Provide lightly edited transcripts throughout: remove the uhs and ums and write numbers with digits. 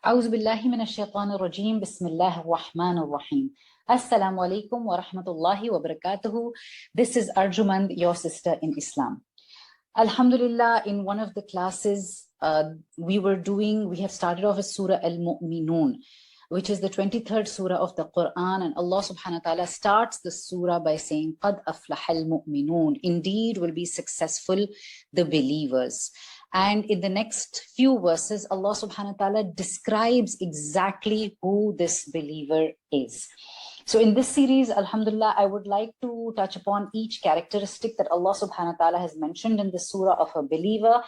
أعوذ بالله من الشيطان الرجيم بسم الله الرحمن الرحيم. Assalamu alaikum wa rahmatullahi wa barakatuhu. This is Arjumand, your sister in Islam. Alhamdulillah, in one of the classes we have started off with Surah Al-Mu'minun, which is the 23rd surah of the Quran. And Allah subhanahu wa ta'ala starts the surah by saying, قَدْ أَفْلَحَ الْمُؤْمِنُونَ. Indeed will be successful the believers. And in the next few verses, Allah subhanahu wa ta'ala describes exactly who this believer is. So in this series, alhamdulillah, I would like to touch upon each characteristic that Allah subhanahu wa ta'ala has mentioned in the surah of a believer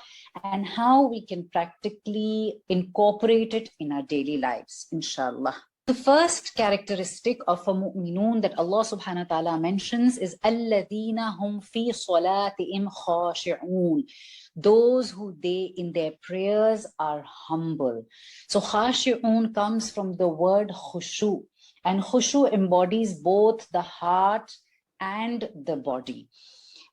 and how we can practically incorporate it in our daily lives, inshallah. The first characteristic of a mu'minun that Allah subhanahu wa ta'ala mentions is alladhina hum fi salatihim khashi'un. Those who they in their prayers are humble. So khashi'un comes from the word Khush'u, and Khush'u embodies both the heart and the body.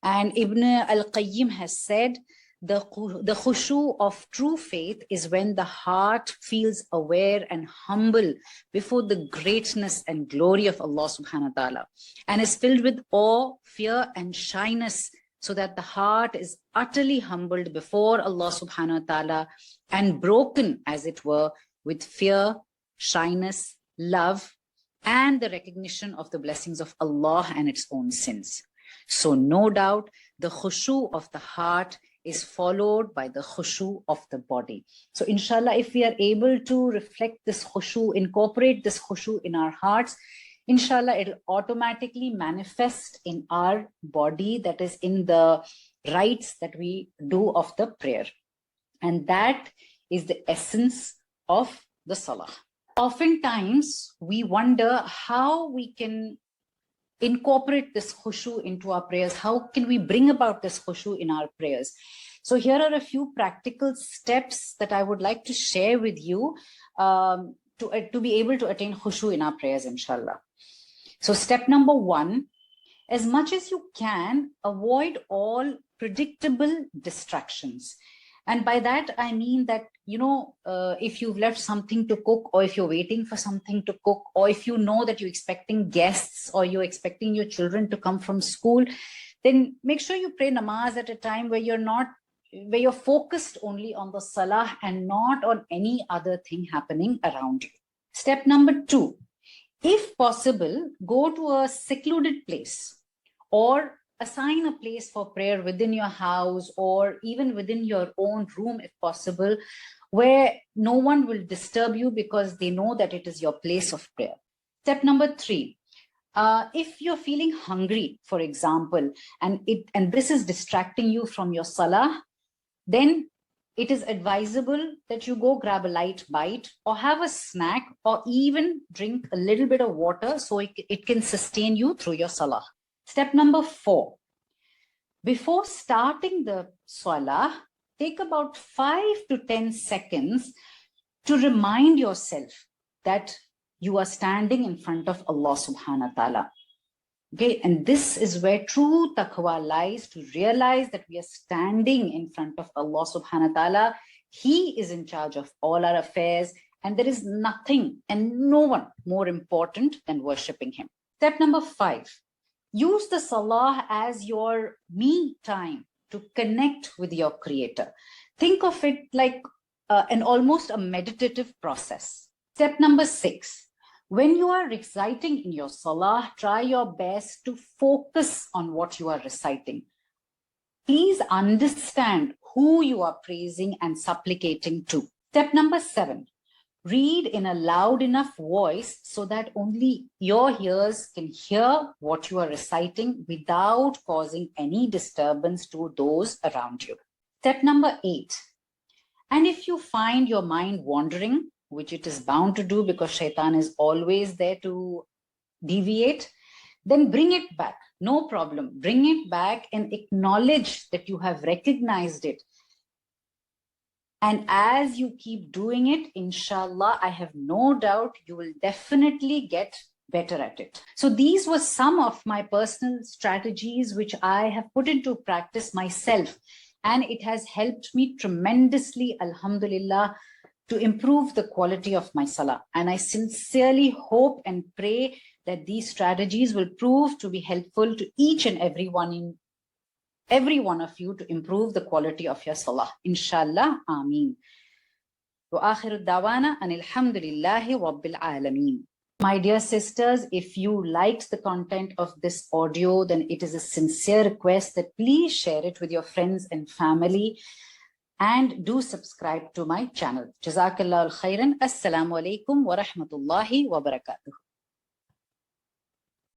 And Ibn al-Qayyim has said, the Khush'u of true faith is when the heart feels aware and humble before the greatness and glory of Allah subhanahu wa ta'ala, and is filled with awe, fear, and shyness, so that the heart is utterly humbled before Allah subhanahu wa ta'ala and broken, as it were, with fear, shyness, love, and the recognition of the blessings of Allah and its own sins. So no doubt the Khush'u of the heart is followed by the Khush'u of the body. So inshallah, if we are able to reflect this Khush'u, incorporate this Khush'u in our hearts, inshallah, it'll automatically manifest in our body, that is in the rites that we do of the prayer. And that is the essence of the salah. Oftentimes, we wonder how we can incorporate this Khush'u into our prayers. How can we bring about this Khush'u in our prayers? So here are a few practical steps that I would like to share with you to be able to attain Khush'u in our prayers, inshallah. So step number one, as much as you can, avoid all predictable distractions. And by that, I mean that, if you've left something to cook, or if you're waiting for something to cook, or if you know that you're expecting guests, or you're expecting your children to come from school, then make sure you pray namaz at a time where you're focused only on the salah and not on any other thing happening around you. Step number two, if possible, go to a secluded place or assign a place for prayer within your house or even within your own room, if possible, where no one will disturb you because they know that it is your place of prayer. Step number three, if you're feeling hungry, for example, and this is distracting you from your salah, then it is advisable that you go grab a light bite or have a snack or even drink a little bit of water so it can sustain you through your salah. Step number four, before starting the salah, take about 5 to 10 seconds to remind yourself that you are standing in front of Allah subhanahu wa ta'ala. Okay, and this is where true taqwa lies, to realize that we are standing in front of Allah subhanahu wa ta'ala. He is in charge of all our affairs, and there is nothing and no one more important than worshipping him. Step number 5, use the salah as your me time to connect with your creator. Think of it like almost a meditative process. Step number 6, when you are reciting in your salah, try your best to focus on what you are reciting. Please understand who you are praising and supplicating to. Step number 7, read in a loud enough voice so that only your ears can hear what you are reciting without causing any disturbance to those around you. Step number 8, and if you find your mind wandering, which it is bound to do because shaitan is always there to deviate, then bring it back. No problem. Bring it back and acknowledge that you have recognized it. And as you keep doing it, inshallah, I have no doubt you will definitely get better at it. So these were some of my personal strategies which I have put into practice myself. And it has helped me tremendously, alhamdulillah, to improve the quality of my salah. And I sincerely hope and pray that these strategies will prove to be helpful to each and every one of you to improve the quality of your salah. Inshallah, Ameen. وآخر الدعوانا أن الحمد لله رب العالمين. My dear sisters, if you liked the content of this audio, then it is a sincere request that please share it with your friends and family and do subscribe to my channel. Jazakallah al khairan. Assalamu alaikum wa rahmatullahi wa barakatuh.